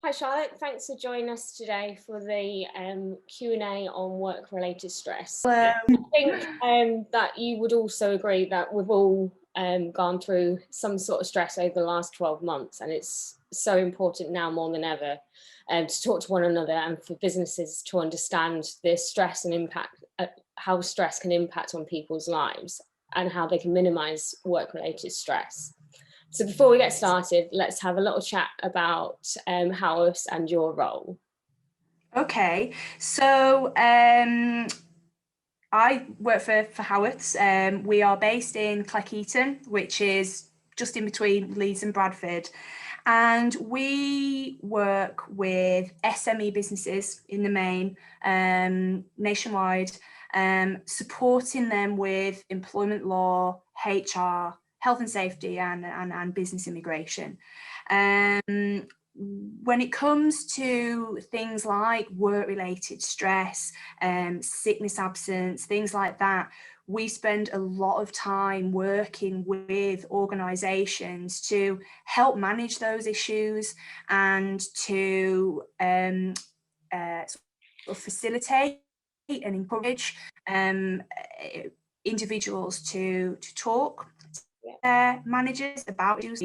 Hi Charlotte, thanks for joining us today for the Q&A on work-related stress. Hello. I think that you would also agree that we've all gone through some sort of stress over the last 12 months, and it's so important now more than ever to talk to one another and for businesses to understand the stress and impact, how stress can impact on people's lives and how they can minimise work-related stress. So before we get started, let's have a little chat about Howarths and your role. Okay, so I work for Howarths. We are based in Geesin, which is just in between Leeds and Bradford. And we work with SME businesses in the main, nationwide, supporting them with employment law, HR, health and safety, and business immigration. When it comes to things like work-related stress, sickness absence, things like that, we spend a lot of time working with organisations to help manage those issues and to facilitate and encourage individuals to talk to their managers about issues.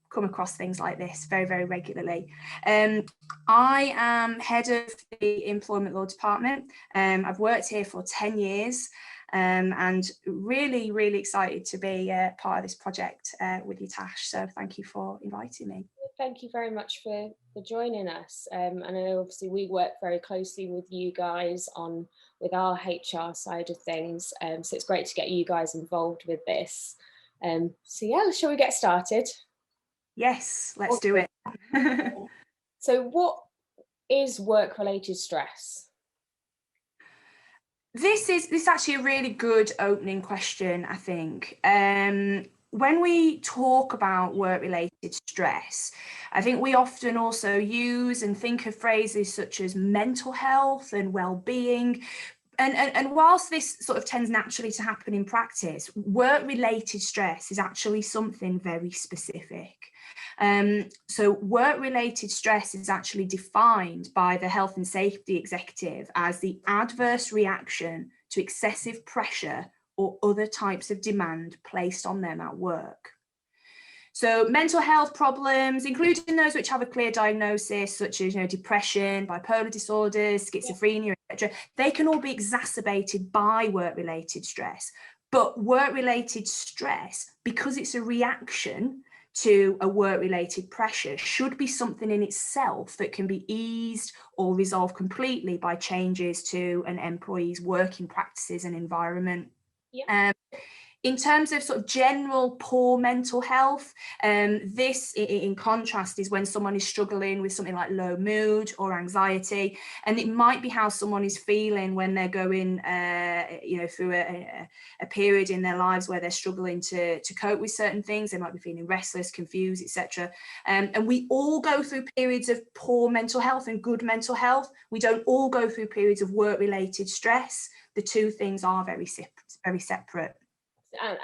Come across things like this very, very regularly. I am head of the employment law department. I've worked here for 10 years and really, really excited to be part of this project with you, Tash. So thank you for inviting me. Thank you very much for joining us. And I know obviously we work very closely with you guys with our HR side of things. So it's great to get you guys involved with this. So yeah, shall we get started? Yes, let's do it. So what is work-related stress? This is actually a really good opening question, I think. When we talk about work-related stress, I think we often also use and think of phrases such as mental health and well-being. And whilst this sort of tends naturally to happen in practice, work-related stress is actually something very specific. So work-related stress is actually defined by the Health and Safety Executive as the adverse reaction to excessive pressure or other types of demand placed on them at work. So mental health problems, including those which have a clear diagnosis, such as depression, bipolar disorders, schizophrenia, etc., they can all be exacerbated by work-related stress. But work-related stress, because it's a reaction to a work-related pressure, should be something in itself that can be eased or resolved completely by changes to an employee's working practices and environment. Yeah. In terms of sort of general poor mental health, this in contrast is when someone is struggling with something like low mood or anxiety, and it might be how someone is feeling when they're going through a period in their lives where they're struggling to cope with certain things. They might be feeling restless, confused, etc. And we all go through periods of poor mental health and good mental health. We don't all go through periods of work-related stress. The two things are very separate.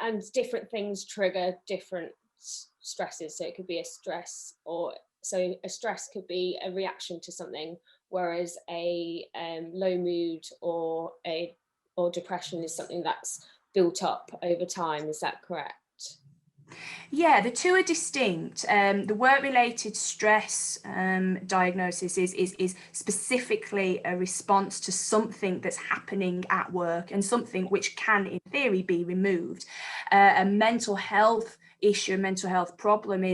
And different things trigger different stresses. So it could be a stress, so a stress could be a reaction to something, whereas a low mood or depression is something that's built up over time. Is that correct? Yeah, the two are distinct. The work-related stress diagnosis is specifically a response to something that's happening at work and something which can, in theory, be removed. A mental health issue, a mental health problem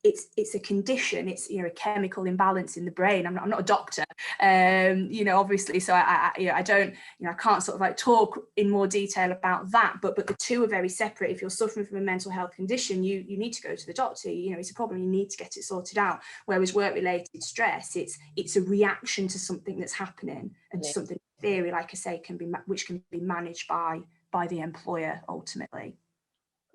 it's a condition. It's a chemical imbalance in the brain. I'm not a doctor, obviously, so I don't, I can't sort of like talk in more detail about that. But the two are very separate. If you're suffering from a mental health condition, you need to go to the doctor. It's a problem. You need to get it sorted out. Whereas work-related stress, it's a reaction to something that's happening and something in theory, like I say, which can be managed by the employer ultimately.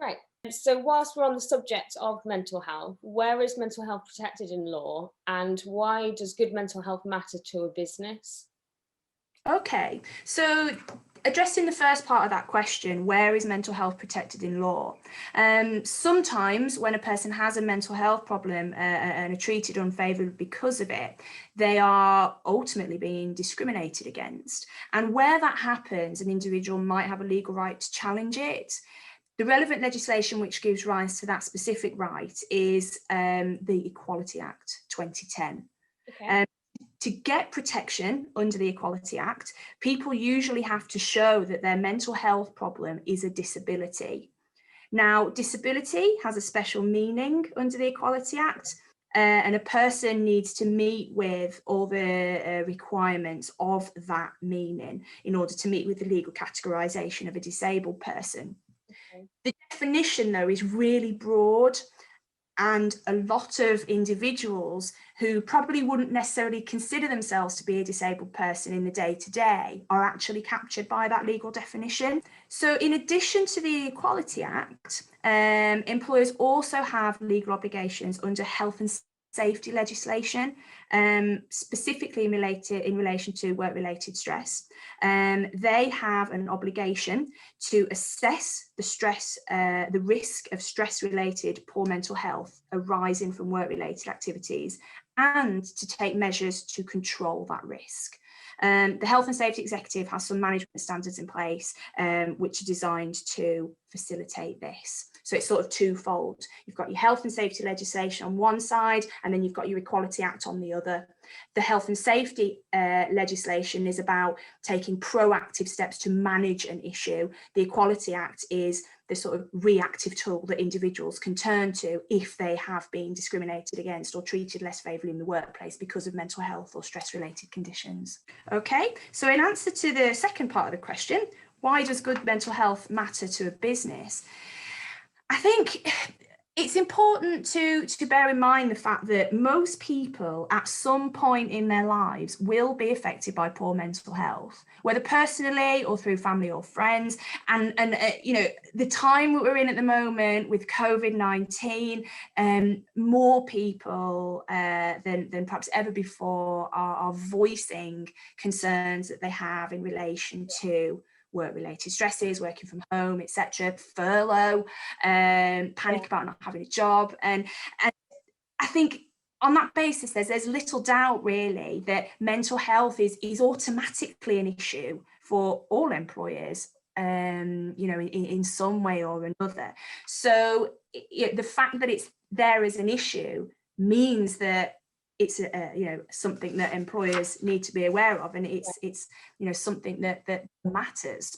Right. So whilst we're on the subject of mental health, where is mental health protected in law, and why does good mental health matter to a business? Okay, so addressing the first part of that question, where is mental health protected in law? Sometimes when a person has a mental health problem and are treated unfavourably because of it, they are ultimately being discriminated against. And where that happens, an individual might have a legal right to challenge it. The relevant legislation which gives rise to that specific right is the Equality Act 2010. Okay. To get protection under the Equality Act, people usually have to show that their mental health problem is a disability. Now, disability has a special meaning under the Equality Act, and a person needs to meet with all the requirements of that meaning in order to meet with the legal categorisation of a disabled person. Okay. The definition, though, is really broad, and a lot of individuals who probably wouldn't necessarily consider themselves to be a disabled person in the day-to-day are actually captured by that legal definition. So in addition to the Equality Act, employers also have legal obligations under health and safety legislation, specifically in relation to work-related stress. They have an obligation to assess the risk of stress-related poor mental health arising from work-related activities, and to take measures to control that risk. The Health and Safety Executive has some management standards in place which are designed to facilitate this. So it's sort of twofold. You've got your health and safety legislation on one side, and then you've got your Equality Act on the other. The health and safety legislation is about taking proactive steps to manage an issue. The Equality Act is the sort of reactive tool that individuals can turn to if they have been discriminated against or treated less favourably in the workplace because of mental health or stress-related conditions. Okay, so in answer to the second part of the question, why does good mental health matter to a business? I think it's important to bear in mind the fact that most people at some point in their lives will be affected by poor mental health, whether personally or through family or friends. And you know, the time that we're in at the moment with COVID-19, more people than perhaps ever before are voicing concerns that they have in relation to work-related stresses, working from home, etc., furlough, panic about not having a job. And I think on that basis, there's little doubt really that mental health is automatically an issue for all employers, you know, in some way or another. So the fact that it's there as an issue means that it's you know, something that employers need to be aware of, and it's you know, something that matters.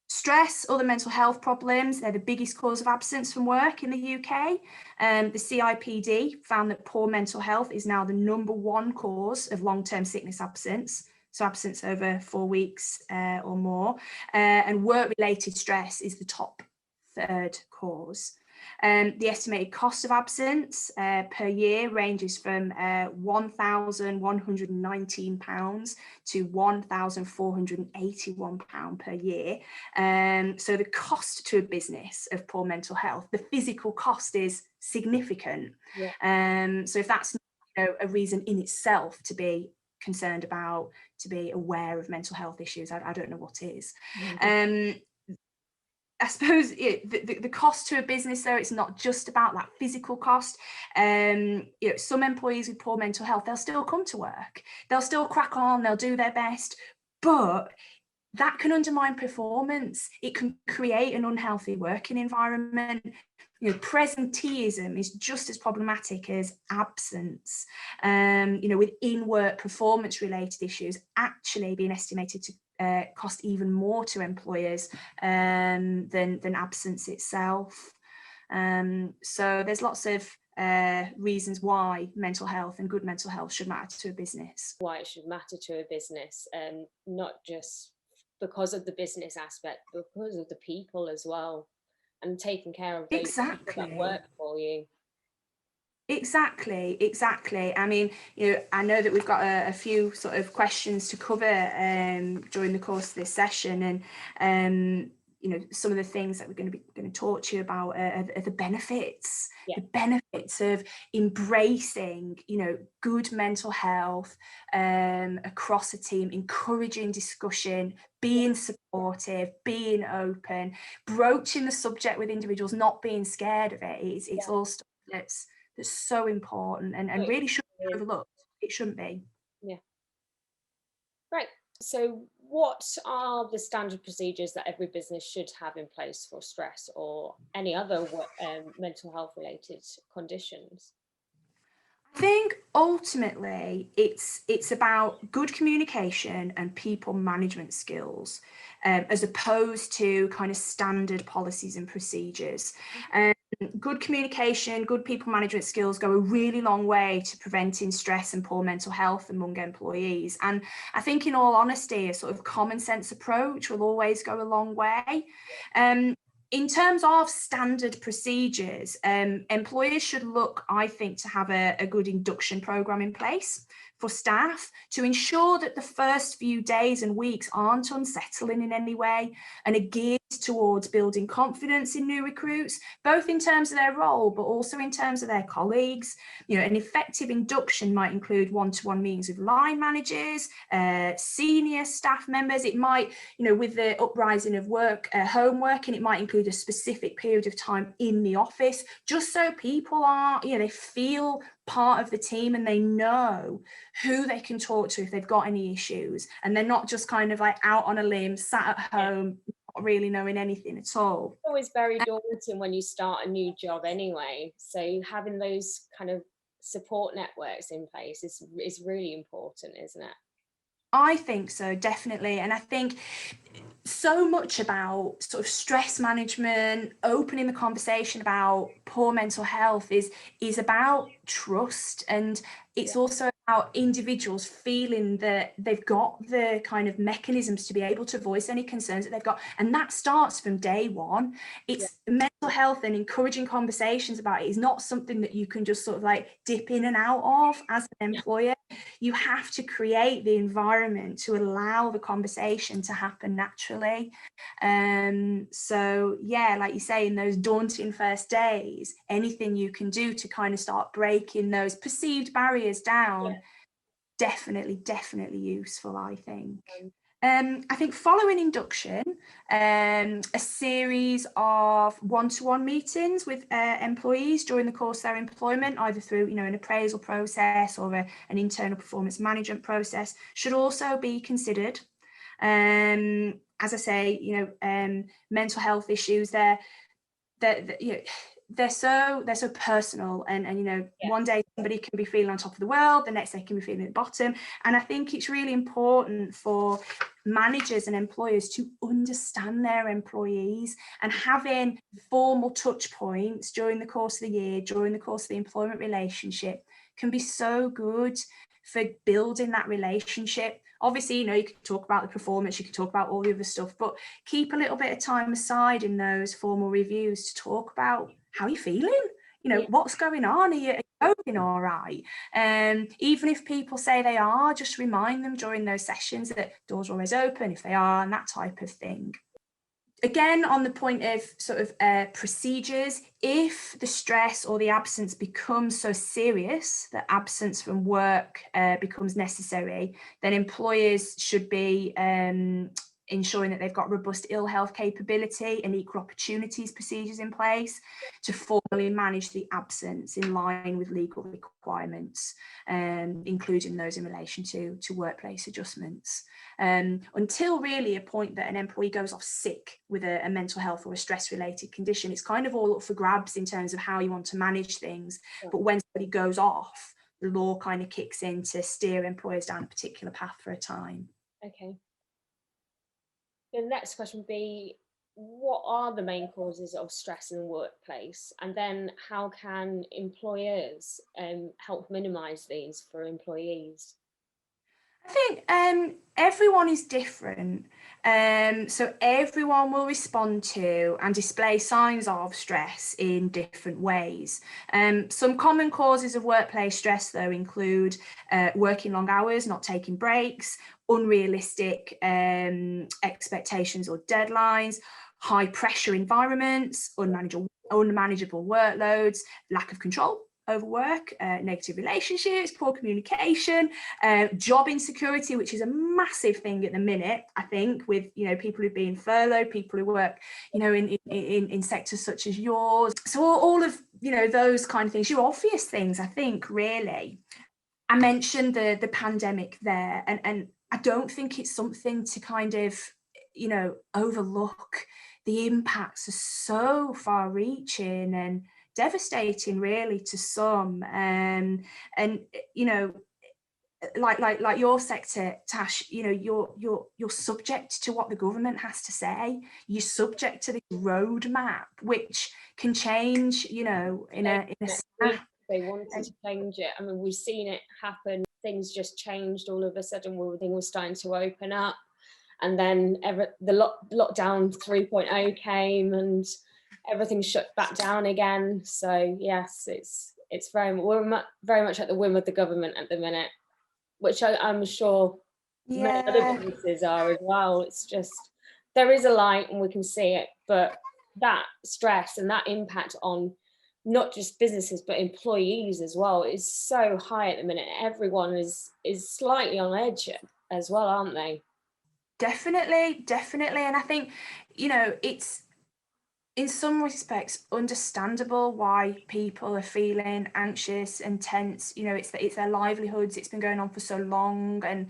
Stress, other mental health problems, they're the biggest cause of absence from work in the UK. The CIPD found that poor mental health is now the #1 cause of long-term sickness absence, so absence over 4 weeks or more, and work-related stress is the top 3rd cause. The estimated cost of absence per year ranges from £1,119 to £1,481 per year. So the cost to a business of poor mental health, the physical cost is significant. Yeah. So if that's not, you know, a reason in itself to be concerned about, to be aware of mental health issues, I don't know what is. Mm-hmm. I suppose the cost to a business, though, it's not just about that physical cost. You know, some employees with poor mental health, they'll still come to work, they'll still crack on, they'll do their best, but that can undermine performance. It can create an unhealthy working environment. You know, presenteeism is just as problematic as absence. You know, with in-work performance-related issues actually being estimated to cost even more to employers than absence itself. So there's lots of reasons why mental health and good mental health should matter to a business. Why it should matter to a business, and not just because of the business aspect, but because of the people as well, and taking care of those people that work for you. Exactly. I mean, you know, I know that we've got a few sort of questions to cover during the course of this session, and some of the things that we're going to talk to you about are the benefits, Yeah. the benefits of embracing, good mental health across a team, encouraging discussion, being supportive, being open, broaching the subject with individuals, not being scared of it. It's all stuff that's so important and really shouldn't be overlooked. It shouldn't be. Yeah. Right. So what are the standard procedures that every business should have in place for stress or any other mental health related conditions? I think ultimately it's about good communication and people management skills, as opposed to kind of standard policies and procedures. Good communication, good people management skills go a really long way to preventing stress and poor mental health among employees. And I think, in all honesty, a sort of common sense approach will always go a long way. In terms of standard procedures, employers should look, I think, to have a good induction program in place for staff to ensure that the first few days and weeks aren't unsettling in any way and are geared towards building confidence in new recruits, both in terms of their role, but also in terms of their colleagues. An effective induction might include one-to-one meetings with line managers, senior staff members. It might, with the uprising of home working, it might include a specific period of time in the office, just so people are, they feel part of the team and they know who they can talk to if they've got any issues, and they're not just kind of like out on a limb, sat at home, not really knowing anything at all. It's always very daunting when you start a new job anyway, so having those kind of support networks in place is really important, isn't it? I think so, definitely. And I think so much about sort of stress management, opening the conversation about poor mental health is about trust, and it's also about individuals feeling that they've got the kind of mechanisms to be able to voice any concerns that they've got, and that starts from day one. It's mental health, and encouraging conversations about it is not something that you can just sort of like dip in and out of as an employer. You have to create the environment to allow the conversation to happen naturally. So yeah, like you say, in those daunting first days, anything you can do to kind of start breaking those perceived barriers down, definitely useful, I think. I think following induction, a series of one-to-one meetings with employees during the course of their employment, either through an appraisal process or an internal performance management process, should also be considered. As I say, mental health issues, they're so personal, and one day somebody can be feeling on top of the world, the next day can be feeling at the bottom, and I think it's really important for managers and employers to understand their employees, and having formal touch points during the course of the year, during the course of the employment relationship, can be so good for building that relationship. Obviously, you can talk about the performance, you can talk about all the other stuff, but keep a little bit of time aside in those formal reviews to talk about how you're feeling, what's going on, are you coping all right? Even if people say they are, just remind them during those sessions that doors are always open if they are, and that type of thing. Again, on the point of sort of procedures, if the stress or the absence becomes so serious that absence from work becomes necessary, then employers should be ensuring that they've got robust ill health capability and equal opportunities procedures in place to formally manage the absence in line with legal requirements, including those in relation to workplace adjustments. Until really a point that an employee goes off sick with a mental health or a stress related condition, it's kind of all up for grabs in terms of how you want to manage things. But when somebody goes off, the law kind of kicks in to steer employers down a particular path for a time. Okay. The next question would be, what are the main causes of stress in the workplace? And then how can employers help minimise these for employees? I think everyone is different. So everyone will respond to and display signs of stress in different ways. Some common causes of workplace stress, though, include working long hours, not taking breaks, unrealistic expectations or deadlines, high pressure environments, unmanageable workloads, lack of control over work, negative relationships, poor communication, job insecurity, which is a massive thing at the minute, I think, with, you know, people who've been furloughed, people who work, you know, in sectors such as yours. So all of, you know, those kind of things, your obvious things, I think, really. I mentioned the pandemic there, and I don't think it's something to kind of, you know, overlook. The impacts are so far reaching and devastating, really, to some. And you know, like your sector, Tash, you know, you're subject to what the government has to say. You're subject to the roadmap, which can change, you know, in a snap. They wanted to change it. I mean, we've seen it happen. Things just changed all of a sudden. Everything was starting to open up, and then the lockdown 3.0 came, and everything shut back down again. So yes, we're very much at the whim of the government at the minute, which I'm sure many other businesses are as well. It's just, there is a light and we can see it, but that stress and that impact on not just businesses but employees as well is so high at the minute. Everyone is slightly on edge as well, aren't they? Definitely. And I think, you know, it's in some respects understandable why people are feeling anxious and tense. You know, it's their livelihoods, it's been going on for so long. And,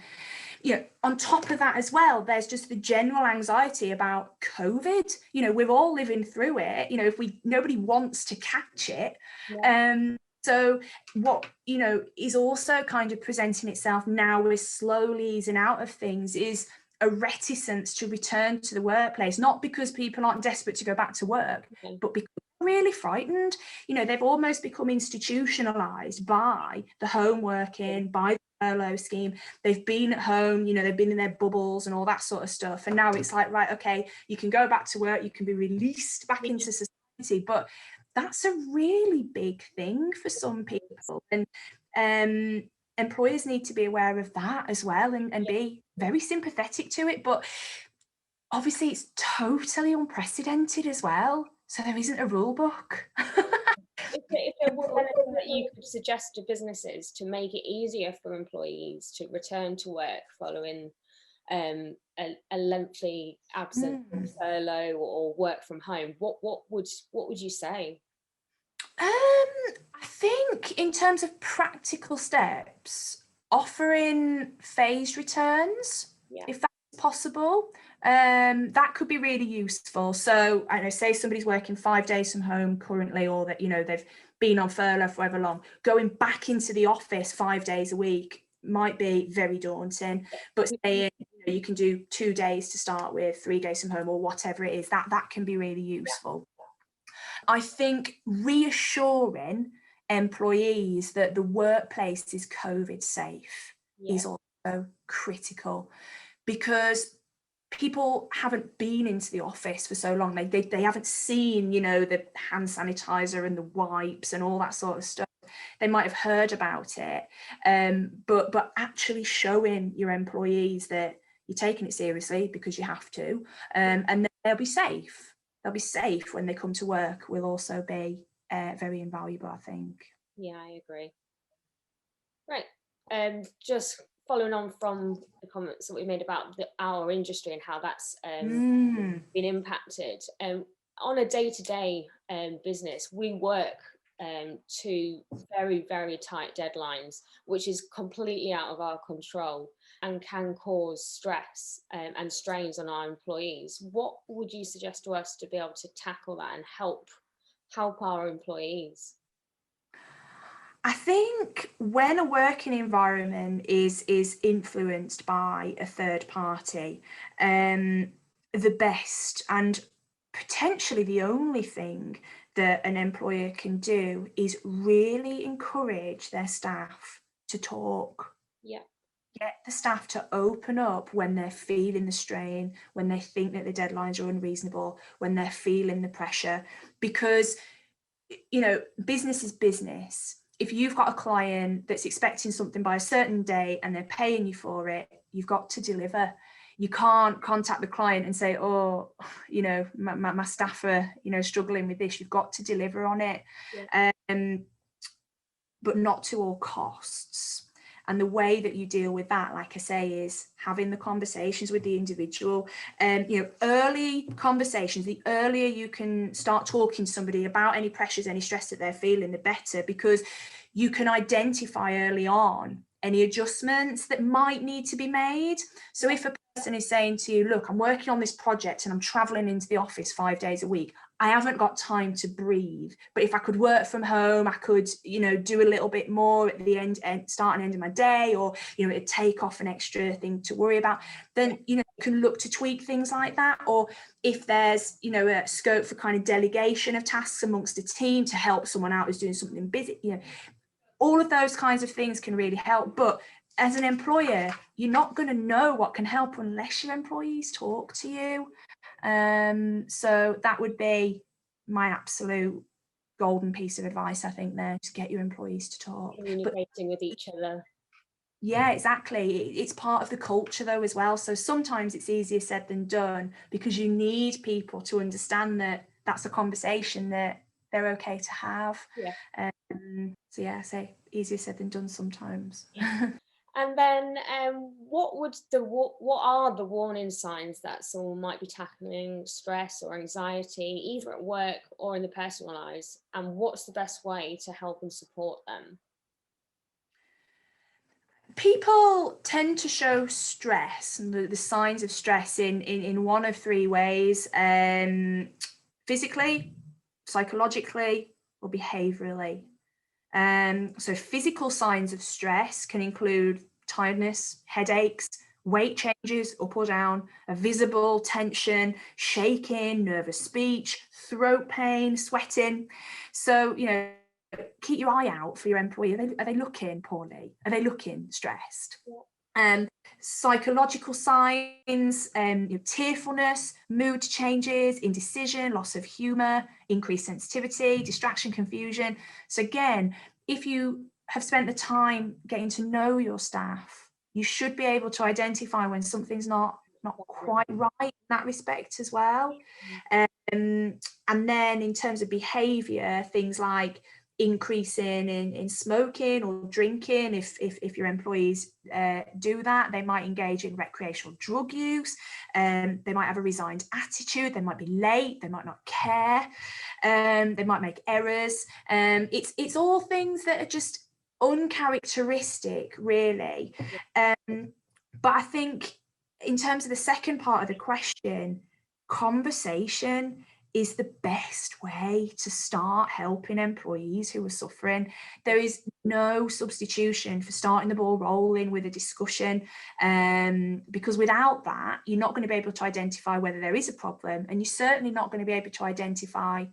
you know, on top of that as well, there's just the general anxiety about COVID. You know, we're all living through it. You know, nobody wants to catch it. Yeah. So what, you know, is also kind of presenting itself now, we're slowly easing out of things, is a reticence to return to the workplace, not because people aren't desperate to go back to work, but because they're really frightened. You know, they've almost become institutionalized by the home working, by the furlough scheme. They've been at home, you know, they've been in their bubbles and all that sort of stuff. And now it's like, right, okay, you can go back to work, you can be released back into society. But that's a really big thing for some people. And employers need to be aware of that as well, and be very sympathetic to it. But obviously it's totally unprecedented as well, so there isn't a rule book. If there was anything that you could suggest to businesses to make it easier for employees to return to work following a lengthy absence, furlough or work from home, what would you say? I think in terms of practical steps, offering phased returns, if that's possible, that could be really useful. So I know, say somebody's working 5 days from home currently, or that, you know, they've been on furlough for however long, going back into the office 5 days a week might be very daunting. But saying, you know, you can do 2 days to start with, 3 days from home, or whatever it is, that can be really useful. I think reassuring employees that the workplace is COVID safe is also critical, because people haven't been into the office for so long. They haven't seen, you know, the hand sanitizer and the wipes and all that sort of stuff. They might have heard about it, but actually showing your employees that you're taking it seriously because you have to, and they'll be safe. They'll be safe when they come to work, will also be very invaluable, I think. Yeah, I agree. Right. Just following on from the comments that we made about our industry and how that's been impacted. On a day-to-day business, we work to very, very tight deadlines, which is completely out of our control and can cause stress and strains on our employees. What would you suggest to us to be able to tackle that and help our employees? I think when a working environment is influenced by a third party, the best and potentially the only thing that an employer can do is really encourage their staff to talk. Yeah. Get the staff to open up when they're feeling the strain, when they think that the deadlines are unreasonable, when they're feeling the pressure. Because, you know, business is business. If you've got a client that's expecting something by a certain day and they're paying you for it, you've got to deliver. you can't contact the client and say, oh, you know, my staff are, you know, struggling with this. You've got to deliver on it, but not to all costs. And the way that you deal with that, like I say, is having the conversations with the individual. You know, early conversations, the earlier you can start talking to somebody about any pressures, any stress that they're feeling, the better, because you can identify early on any adjustments that might need to be made. So if a person is saying to you, look, I'm working on this project and I'm traveling into the office 5 days a week, I haven't got time to breathe, but if I could work from home, I could, you know, do a little bit more at the end, start and end of my day, or, you know, it'd take off an extra thing to worry about, then, you know, you can look to tweak things like that. Or if there's, you know, a scope for kind of delegation of tasks amongst a team to help someone out who's doing something busy, you know, all of those kinds of things can really help. But as an employer, you're not going to know what can help unless your employees talk to you. So that would be my absolute golden piece of advice, I think, there, to get your employees to talk. Communicating with each other. Yeah, exactly. It's part of the culture though as well. So sometimes it's easier said than done, because you need people to understand that that's a conversation that they're okay to have. So yeah, I say easier said than done sometimes. And then what are the warning signs that someone might be tackling stress or anxiety, either at work or in their personal lives, and what's the best way to help and support them? People tend to show stress and the signs of stress in one of three ways: physically, psychologically, or behaviorally. So physical signs of stress can include tiredness, headaches, weight changes up or down, a visible tension, shaking, nervous speech, throat pain, sweating. So, you know, keep your eye out for your employee. Are they looking poorly? Are they looking stressed? Psychological signs, you know, tearfulness, mood changes, indecision, loss of humour, increased sensitivity, distraction, confusion. So again, if you have spent the time getting to know your staff, you should be able to identify when something's not quite right in that respect as well. And then in terms of behaviour, things like increasing in smoking or drinking. If your employees do that, they might engage in recreational drug use. They might have a resigned attitude. They might be late. They might not care. They might make errors. It's all things that are just uncharacteristic, really. But I think in terms of the second part of the question, conversation is the best way to start helping employees who are suffering. There is no substitution for starting the ball rolling with a discussion, because without that, you're not going to be able to identify whether there is a problem, and you're certainly not going to be able to identify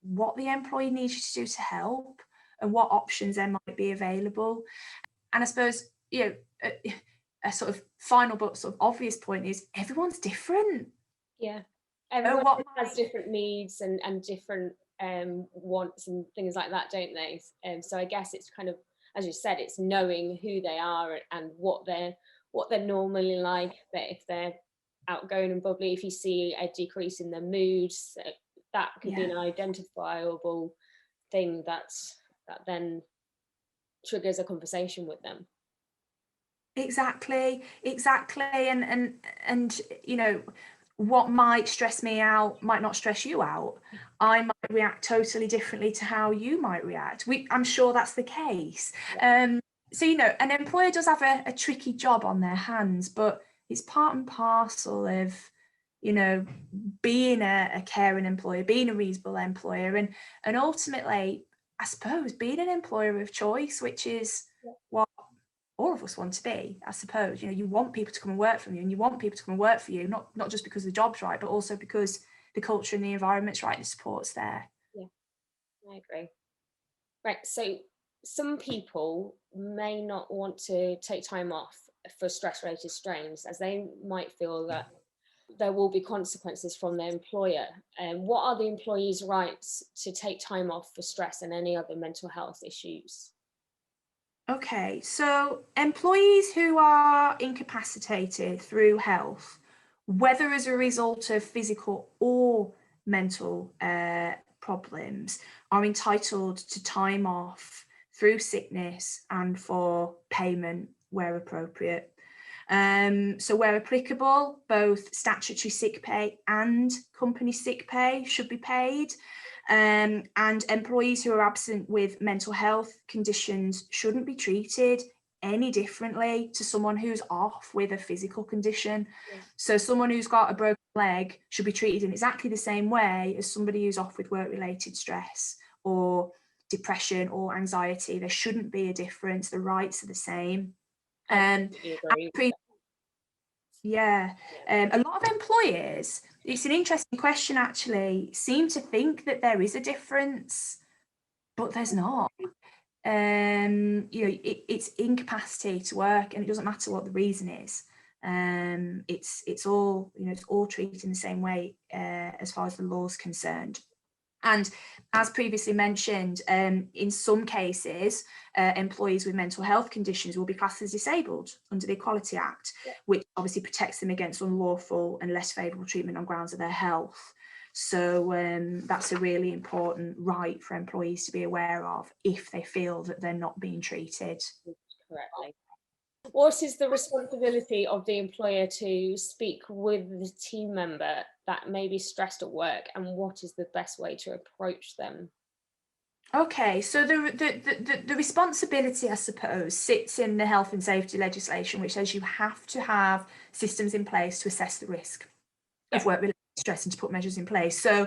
what the employee needs you to do to help and what options there might be available. And I suppose, you know, a sort of final but sort of obvious point is everyone's different. Everyone has different needs and different wants and things like that, don't they? So I guess it's kind of, as you said, it's knowing who they are and what they're normally like. That if they're outgoing and bubbly, if you see a decrease in their moods, that could be an identifiable thing that then triggers a conversation with them. Exactly. And you know, what might stress me out might not stress you out. I might react totally differently to how you might react. I'm sure that's the case. So, you know, an employer does have a tricky job on their hands, but it's part and parcel of, you know, being a caring employer, being a reasonable employer, and ultimately, I suppose, being an employer of choice, which is what all of us want to be, I suppose. You know, you want people to come and work for you, and you want people to come and work for you, not just because the job's right, but also because the culture and the environment's right, the support's there. Yeah, I agree. Right, so some people may not want to take time off for stress-related strains, as they might feel that there will be consequences from their employer. What are the employees' rights to take time off for stress and any other mental health issues? Okay, so employees who are incapacitated through health whether as a result of physical or mental problems, are entitled to time off through sickness and for payment where appropriate. So where applicable, both statutory sick pay and company sick pay should be paid. And employees who are absent with mental health conditions shouldn't be treated any differently to someone who's off with a physical condition. So someone who's got a broken leg should be treated in exactly the same way as somebody who's off with work-related stress or depression or anxiety. There shouldn't be a difference. The rights are the same. A lot of employers, it's an interesting question actually, seem to think that there is a difference, but there's not. It's incapacity to work, and it doesn't matter what the reason is. It's all, it's all treated in the same way as far as the law is concerned. And as previously mentioned, in some cases, employees with mental health conditions will be classed as disabled under the Equality Act, which obviously protects them against unlawful and less favourable treatment on grounds of their health. So that's a really important right for employees to be aware of if they feel that they're not being treated correctly. What is the responsibility of the employer to speak with the team member that may be stressed at work, and what is the best way to approach them? Okay, so the responsibility, I suppose, sits in the health and safety legislation, which says you have to have systems in place to assess the risk of work-related stress and to put measures in place. So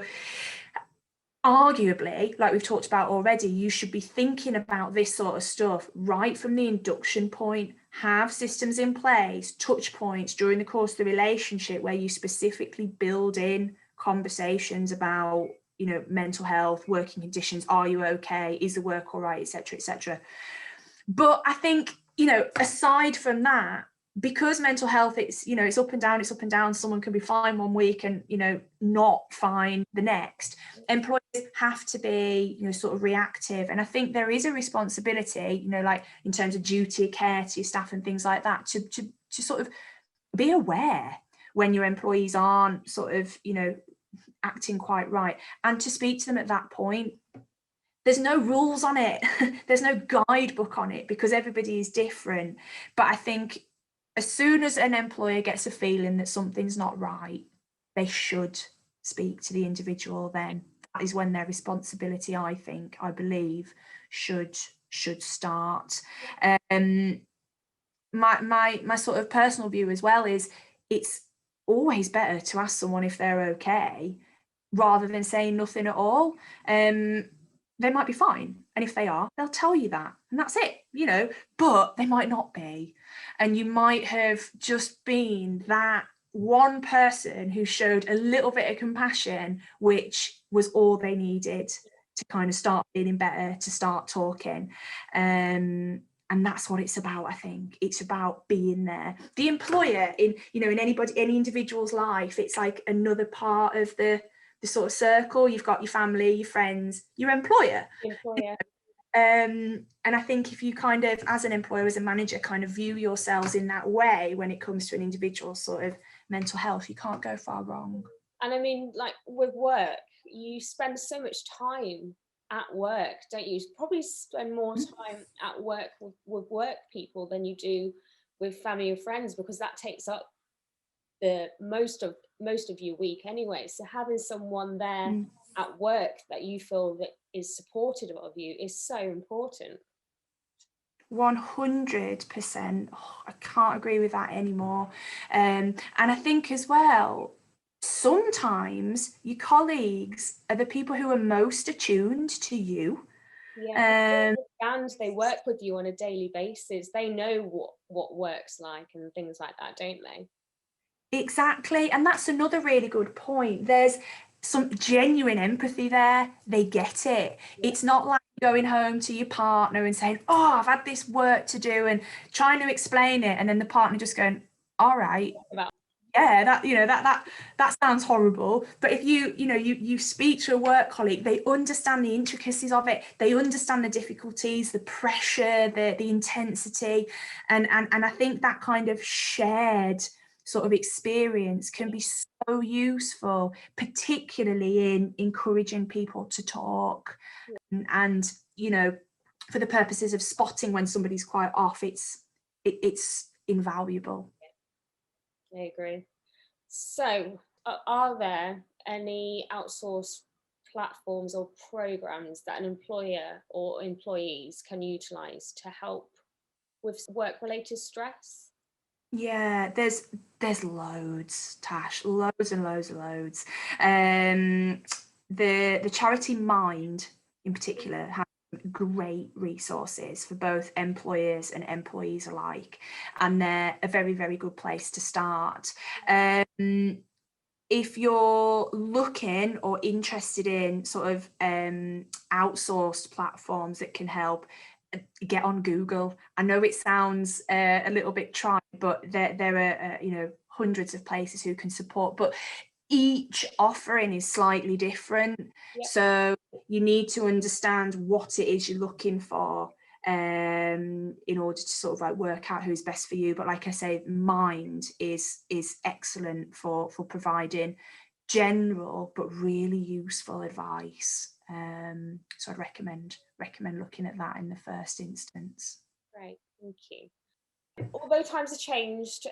arguably, like we've talked about already, you should be thinking about this sort of stuff right from the induction point. Have systems in place, touch points during the course of the relationship where you specifically build in conversations about, mental health, working conditions. Are you okay? Is the work all right? Etc., etc. But I think, aside from that, because mental health, it's up and down, someone can be fine one week and, not fine the next. Employers have to be, sort of reactive. And I think there is a responsibility, like in terms of duty of care to your staff and things like that, to sort of be aware when your employees aren't sort of, acting quite right, and to speak to them at that point. There's no rules on it. There's no guidebook on it because everybody is different. But I think as soon as an employer gets a feeling that something's not right, they should speak to the individual then. That is when their responsibility, I believe, should start. My sort of personal view as well is it's always better to ask someone if they're okay rather than saying nothing at all. They might be fine, and if they are, they'll tell you that, and that's it, but they might not be, and you might have just been that one person who showed a little bit of compassion, which was all they needed to kind of start feeling better, to start talking. And that's what it's about. I think it's about being there. The employer in any individual's life, it's like another part of the sort of circle. You've got your family, your friends, your employer. And I think if you kind of, as an employer, as a manager, kind of view yourselves in that way when it comes to an individual's sort of mental health, you can't go far wrong. And I mean, like with work, you spend so much time at work, don't you? Probably spend more time at work with work people than you do with family and friends, because that takes up the most of your week anyway. So having someone there at work that you feel that is supportive of you is so important. 100%. I can't agree with that anymore. And I think as well, sometimes your colleagues are the people who are most attuned to you. And they work with you on a daily basis. They know what work's like and things like that, don't they? Exactly. And that's another really good point. There's some genuine empathy there. They get it. It's not like going home to your partner and saying, oh, I've had this work to do, and trying to explain it, and then the partner just going, all right. That sounds horrible. But if you speak to a work colleague, they understand the intricacies of it. They understand the difficulties, the pressure, the intensity, and I think that kind of shared sort of experience can be so useful, particularly in encouraging people to talk. And you know, for the purposes of spotting when somebody's quite off, it's invaluable. I agree. So, are there any outsourced platforms or programs that an employer or employees can utilize to help with work-related stress? Yeah, there's loads, Tash, loads and loads and loads. The charity Mind in particular has great resources for both employers and employees alike, and they're a very, very good place to start. If you're looking or interested in sort of outsourced platforms that can help, get on Google. I know it sounds a little bit trite, but there are you know, hundreds of places who can support, but each offering is slightly different. Yep. So you need to understand what it is you're looking for in order to sort of like work out who's best for you. But like I say, Mind is excellent for providing general but really useful advice. So I'd recommend looking at that in the first instance. Great, thank you. Although times have changed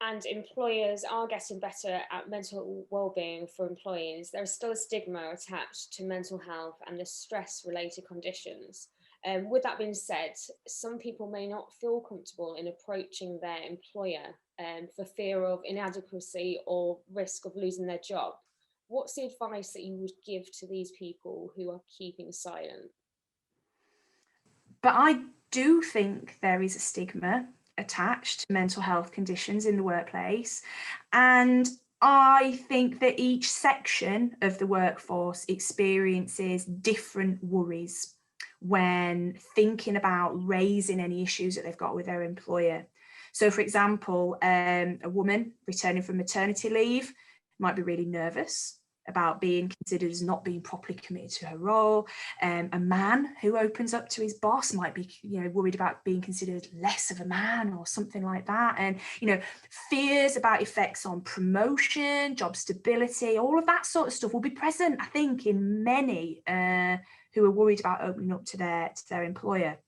and employers are getting better at mental well-being for employees, there is still a stigma attached to mental health and the stress-related conditions. With that being said, some people may not feel comfortable in approaching their employer for fear of inadequacy or risk of losing their job. What's the advice that you would give to these people who are keeping silent? But I do think there is a stigma attached to mental health conditions in the workplace. And I think that each section of the workforce experiences different worries when thinking about raising any issues that they've got with their employer. So, for example, a woman returning from maternity leave might be really nervous about being considered as not being properly committed to her role. A man who opens up to his boss might be, you know, worried about being considered less of a man or something like that. And, you know, fears about effects on promotion, job stability, all of that sort of stuff will be present, I think, in many who are worried about opening up to their employer.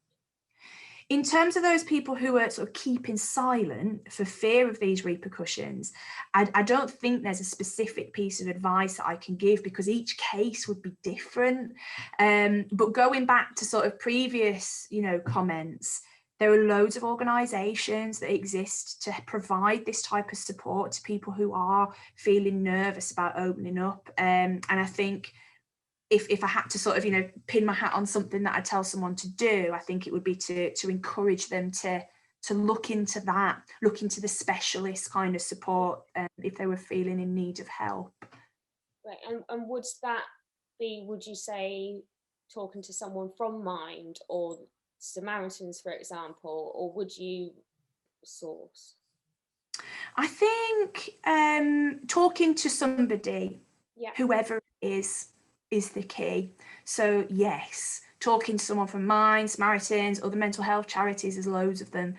In terms of those people who are sort of keeping silent for fear of these repercussions, I don't think there's a specific piece of advice that I can give because each case would be different. But going back to sort of previous, you know, comments, there are loads of organisations that exist to provide this type of support to people who are feeling nervous about opening up. And I think if I had to sort of, you know, pin my hat on something that I'd tell someone to do, I think it would be to encourage them to look into that, look into the specialist kind of support if they were feeling in need of help. Right, and would that be, would you say, talking to someone from Mind or Samaritans, for example, or would you source? I think talking to somebody, whoever it is the key. So yes, talking to someone from Mind, Samaritans, other mental health charities, there's loads of them,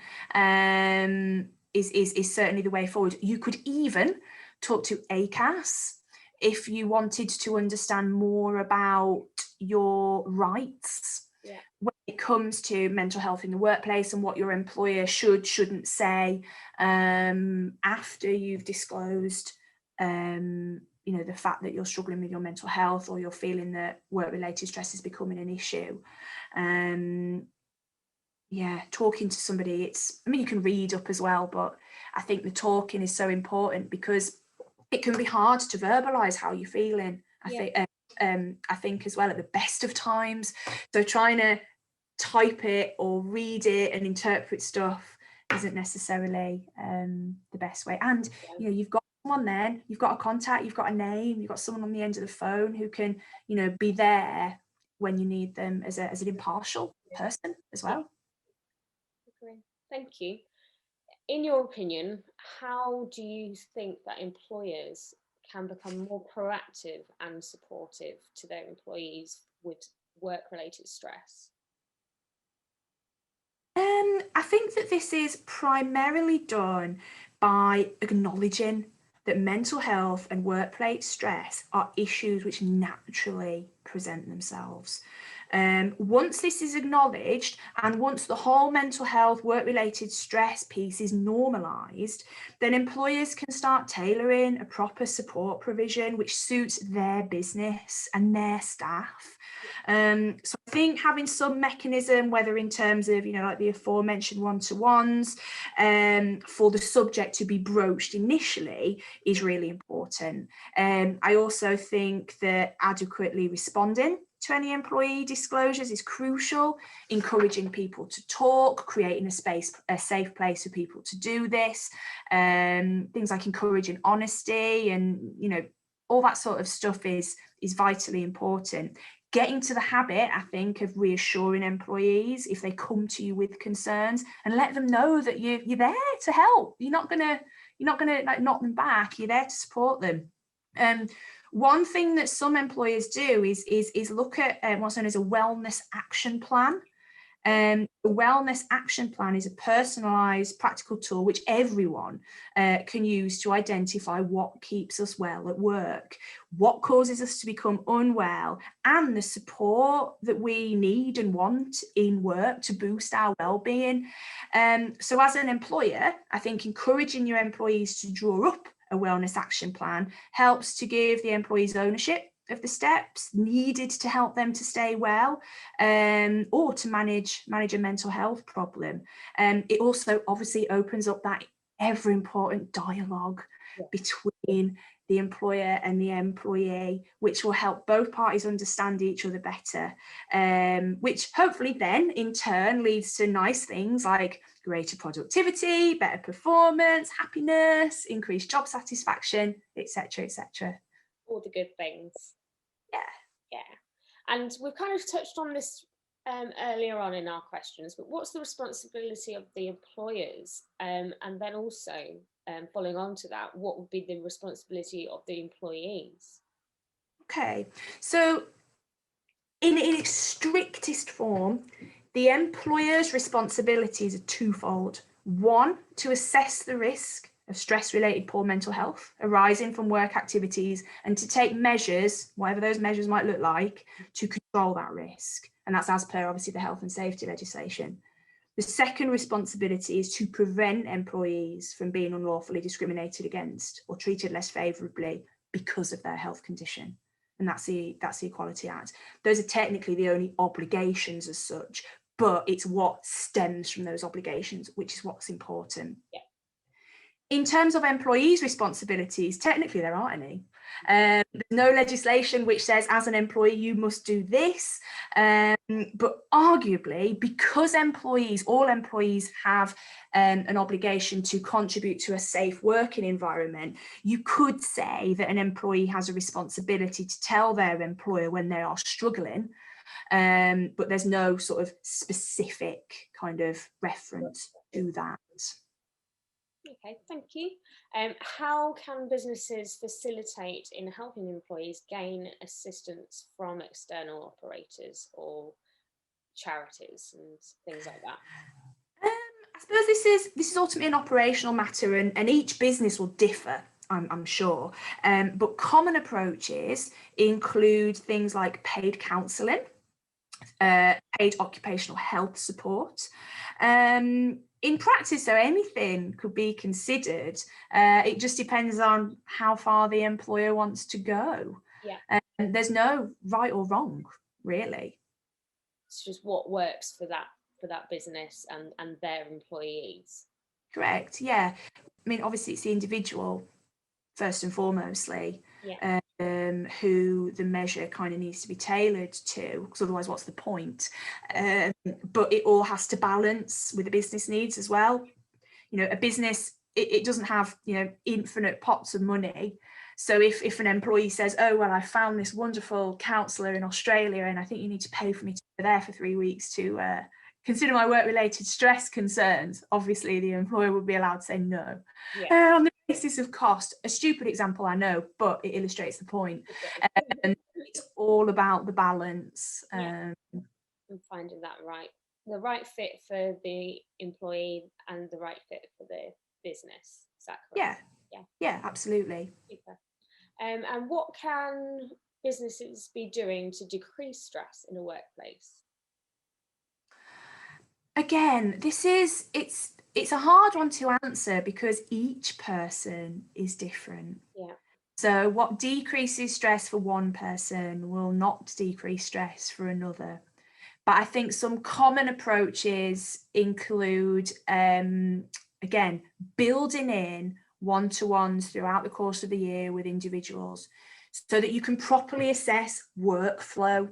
is certainly the way forward. You could even talk to ACAS if you wanted to understand more about your rights when it comes to mental health in the workplace and what your employer shouldn't say after you've disclosed you know, the fact that you're struggling with your mental health or you're feeling that work-related stress is becoming an issue. Yeah, talking to somebody, I mean, you can read up as well, but I think the talking is so important because it can be hard to verbalise how you're feeling. I think as well at the best of times. So trying to type it or read it and interpret stuff isn't necessarily the best way. And you know, you've got someone then, you've got a contact, you've got a name, you've got someone on the end of the phone who can, you know, be there when you need them as an impartial person as well. Okay, thank you. In your opinion, how do you think that employers can become more proactive and supportive to their employees with work-related stress? I think that this is primarily done by acknowledging that mental health and workplace stress are issues which naturally present themselves. Once this is acknowledged, and once the whole mental health work-related stress piece is normalised, then employers can start tailoring a proper support provision which suits their business and their staff. So I think having some mechanism, whether in terms of, like the aforementioned one-to-ones, for the subject to be broached initially is really important. I also think that adequately responding to any employee disclosures is crucial, encouraging people to talk, creating a safe place for people to do this, things like encouraging honesty and, all that sort of stuff is vitally important. Getting to the habit, I think, of reassuring employees if they come to you with concerns, and let them know that you're there to help. You're not gonna like knock them back. You're there to support them. One thing that some employers do is look at what's known as a wellness action plan. The wellness action plan is a personalised practical tool which everyone can use to identify what keeps us well at work, what causes us to become unwell, and the support that we need and want in work to boost our well-being. So as an employer, I think encouraging your employees to draw up a wellness action plan helps to give the employees ownership of the steps needed to help them to stay well, or to manage a mental health problem. It also obviously opens up that ever important dialogue between the employer and the employee, which will help both parties understand each other better, which hopefully then in turn leads to nice things like greater productivity, better performance, happiness, increased job satisfaction, etc., etc. All the good things. Yeah. And we've kind of touched on this earlier on in our questions, but what's the responsibility of the employers? And then also, following on to that, what would be the responsibility of the employees? Okay, so in its strictest form, the employer's responsibilities are twofold. One, to assess the risk of stress-related poor mental health arising from work activities, and to take measures, whatever those measures might look like, to control that risk. And that's as per, obviously, the health and safety legislation. The second responsibility is to prevent employees from being unlawfully discriminated against or treated less favourably because of their health condition. And that's the Equality Act. Those are technically the only obligations as such, but it's what stems from those obligations, which is what's important. Yeah. In terms of employees' responsibilities, technically there aren't any. There's no legislation which says as an employee you must do this, but arguably, because all employees have an obligation to contribute to a safe working environment, you could say that an employee has a responsibility to tell their employer when they are struggling, but there's no sort of specific kind of reference to that. Okay, thank you. How can businesses facilitate in helping employees gain assistance from external operators or charities and things like that? I suppose this is ultimately an operational matter, and each business will differ, I'm sure. But common approaches include things like paid counselling, paid occupational health support. In practice, though, anything could be considered. It just depends on how far the employer wants to go. Yeah. There's no right or wrong, really. It's just what works for that business and their employees. Correct. Yeah. I mean, obviously, it's the individual first and foremostly. Yeah. Who the measure kind of needs to be tailored to, because otherwise what's the point? But it all has to balance with the business needs as well. A business, it doesn't have infinite pots of money. So if an employee says, oh well, I found this wonderful counsellor in Australia and I think you need to pay for me to be there for 3 weeks to consider my work-related stress concerns, obviously the employer would be allowed to say no. On the basis of cost. A stupid example, I know, but it illustrates the point. It's all about the balance. And finding the right fit for the employee and the right fit for the business. Is that correct? Yeah, absolutely. Super. And what can businesses be doing to decrease stress in a workplace? Again, it's a hard one to answer because each person is different. Yeah. So what decreases stress for one person will not decrease stress for another. But I think some common approaches include, again, building in one-to-ones throughout the course of the year with individuals so that you can properly assess workflow,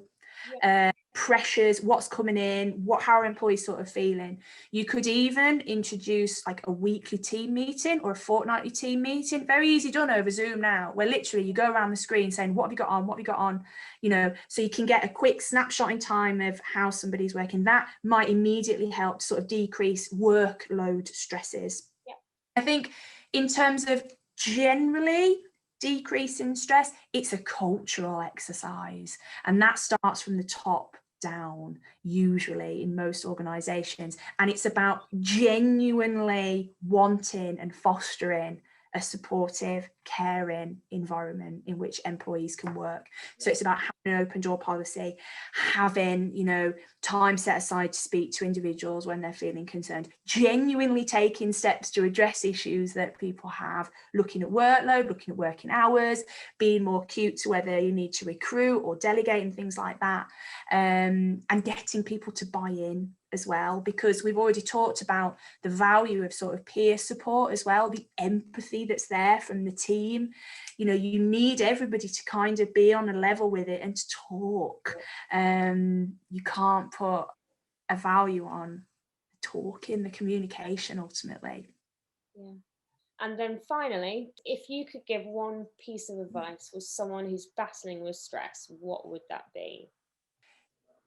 pressures, what's coming in, how are employees sort of feeling. You could even introduce like a weekly team meeting or a fortnightly team meeting. Very easy done over Zoom now, where literally you go around the screen saying, what have you got on? What have you got on? You know, so you can get a quick snapshot in time of how somebody's working. That might immediately help to sort of decrease workload stresses. Yeah. I think in terms of generally decreasing stress, it's a cultural exercise, and that starts from the top down, usually in most organizations, and it's about genuinely wanting and fostering a supportive, caring environment in which employees can work. So it's about having an open door policy, having, you know, time set aside to speak to individuals when they're feeling concerned, genuinely taking steps to address issues that people have, looking at workload, looking at working hours, being more acute to whether you need to recruit or delegate and things like that, and getting people to buy in as well, because we've already talked about the value of sort of peer support as well, the empathy that's there from the team. You know, you need everybody to kind of be on a level with it and to talk. You can't put a value on talking, the communication ultimately. Yeah. And then finally, if you could give one piece of advice for someone who's battling with stress, what would that be?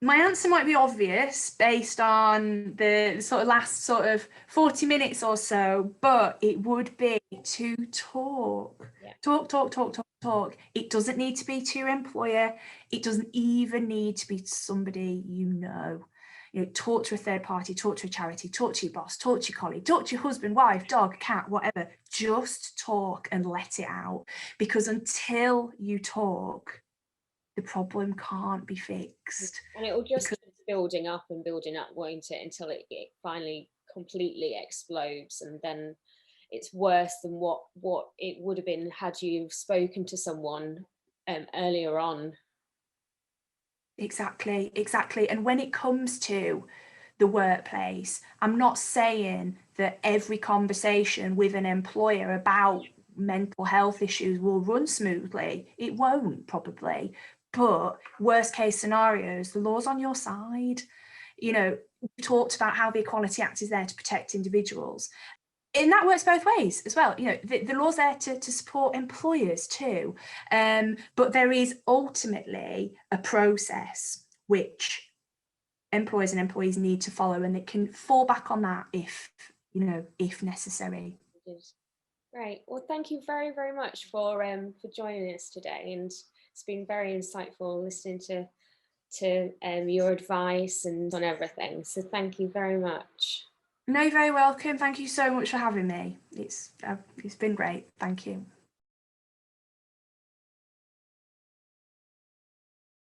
My answer might be obvious based on the sort of last sort of 40 minutes or so, but it would be to talk. Yeah. Talk. It doesn't need to be to your employer. It doesn't even need to be to somebody you know. You know, talk to a third party, talk to a charity, talk to your boss, talk to your colleague, talk to your husband, wife, dog, cat, whatever. Just talk and let it out. Because until you talk, the problem can't be fixed. And it will just keep building up and building up, won't it, until it finally completely explodes, and then it's worse than what it would have been had you spoken to someone earlier on. Exactly. And when it comes to the workplace, I'm not saying that every conversation with an employer about mental health issues will run smoothly. It won't, probably. But worst case scenarios, the law's on your side. You know, we talked about how the Equality Act is there to protect individuals. And that works both ways as well. You know, the law's there to support employers too. But there is ultimately a process which employers and employees need to follow, and it can fall back on that if necessary. Great. Well, thank you very, very much for joining us today, and it's been very insightful listening to your advice and on everything. So thank you very much. No, you're very welcome. Thank you so much for having me. It's been great. Thank you.